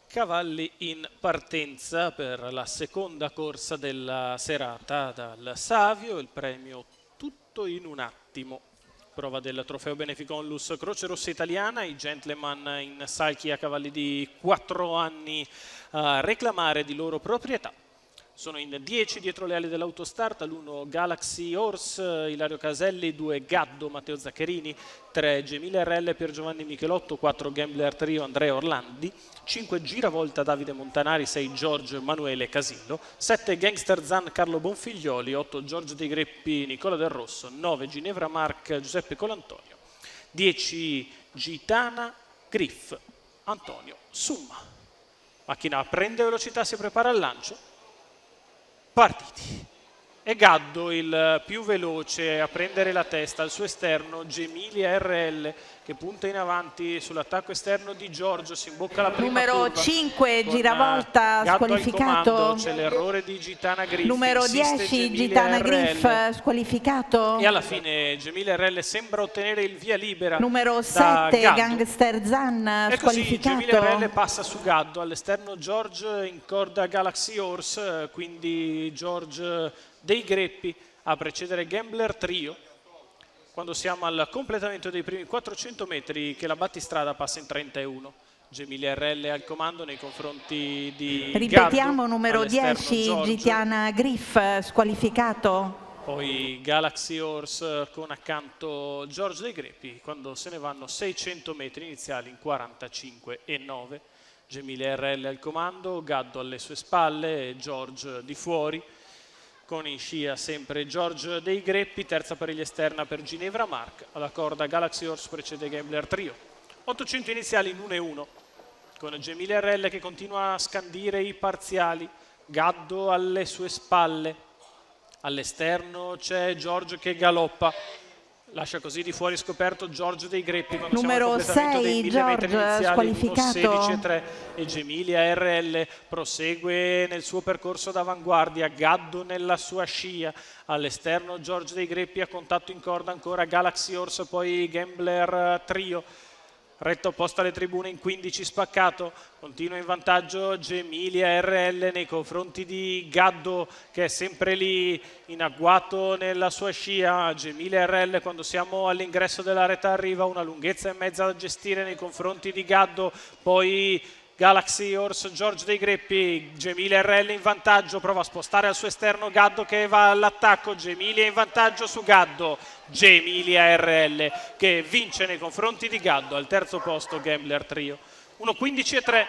Cavalli in partenza per la seconda corsa della serata dal Savio, il premio tutto in un attimo. Prova del trofeo Benefico Onlus Croce Rossa Italiana, i gentleman in salchi a cavalli di 4 anni a reclamare di loro proprietà. Sono in 10 dietro le ali dell'Autostart, all'1 Galaxy Horse, Ilario Caselli, 2 Gaddo, Matteo Zaccherini, 3 Gemile RL, Pier Giovanni Michelotto, 4 Gambler Trio, Andrea Orlandi, 5 Giravolta, Davide Montanari, 6 Giorgio Emanuele Casillo, 7 Gangster Zan, Carlo Bonfiglioli, 8 Giorgio dei Greppi, Nicola Del Rosso, 9 Ginevra Marc, Giuseppe Colantonio, 10 Gitana Griff, Antonio Summa. Macchina prende velocità, si prepara al lancio. Partiti. E Gaddo il più veloce a prendere la testa al suo esterno, Gemilia RL che punta in avanti sull'attacco esterno di Giorgio, si imbocca la prima numero curva 5 Giravolta squalificato, c'è l'errore di Gitana Griff, numero 10 Gitana Griff squalificato, e alla fine Gemilia RL sembra ottenere il via libera numero da 7 Gaddo. Gangster Zan E così squalificato. Gemilia RL passa su Gaddo, all'esterno George in corda Galaxy Horse, quindi George dei Greppi a precedere Gambler Trio. Quando siamo al completamento dei primi 400 metri che la battistrada passa in 31. Gemilia RL al comando nei confronti di Ripetiamo, Gaddo, numero 10 Gitana Griff squalificato. Poi Galaxy Horse con accanto Giorgio dei Greppi quando se ne vanno 600 metri iniziali in 45,9. Gemilia RL al comando, Gaddo alle sue spalle, George di fuori. Con in scia sempre Giorgio dei Greppi, terza pariglia esterna per Ginevra Marc, alla corda Galaxy Horse precede Gambler Trio. 800 iniziali in 1,1, con Gemilia RL che continua a scandire i parziali, Gaddo alle sue spalle, all'esterno c'è Giorgio che galoppa, lascia così di fuori scoperto Giorgio dei Greppi quando numero siamo al completamento dei 1000 metri iniziali, squalificato. 1:16,3 e Gemilia RL prosegue nel suo percorso d'avanguardia, Gaddo nella sua scia, all'esterno Giorgio dei Greppi a contatto in corda ancora Galaxy Horse, poi Gambler Trio. Retta opposta alle tribune in 15 spaccato, continua in vantaggio Gemilia RL nei confronti di Gaddo che è sempre lì in agguato nella sua scia. Gemilia RL quando siamo all'ingresso della retta arriva una lunghezza e mezza da gestire nei confronti di Gaddo, poi Galaxy Horse, Giorgio dei Greppi, Gemilia RL in vantaggio, prova a spostare al suo esterno Gaddo che va all'attacco, Gemilia in vantaggio su Gaddo, Gemilia RL che vince nei confronti di Gaddo, al terzo posto Gambler Trio. 1:15,3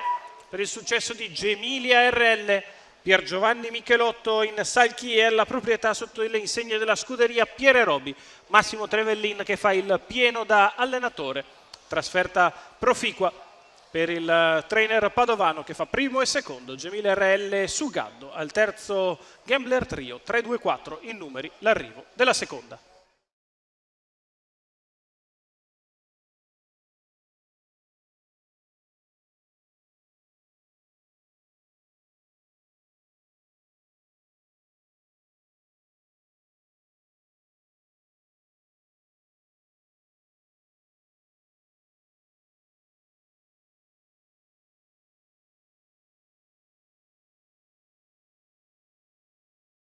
per il successo di Gemilia RL, Pier Giovanni Michelotto in salchi e alla proprietà sotto le insegne della scuderia Piere Robi, Massimo Trevellin che fa il pieno da allenatore, trasferta proficua per il trainer padovano che fa primo e secondo, Gemilia RL su Gaddo, al terzo Gambler Trio, 3-2-4 in numeri, l'arrivo della seconda.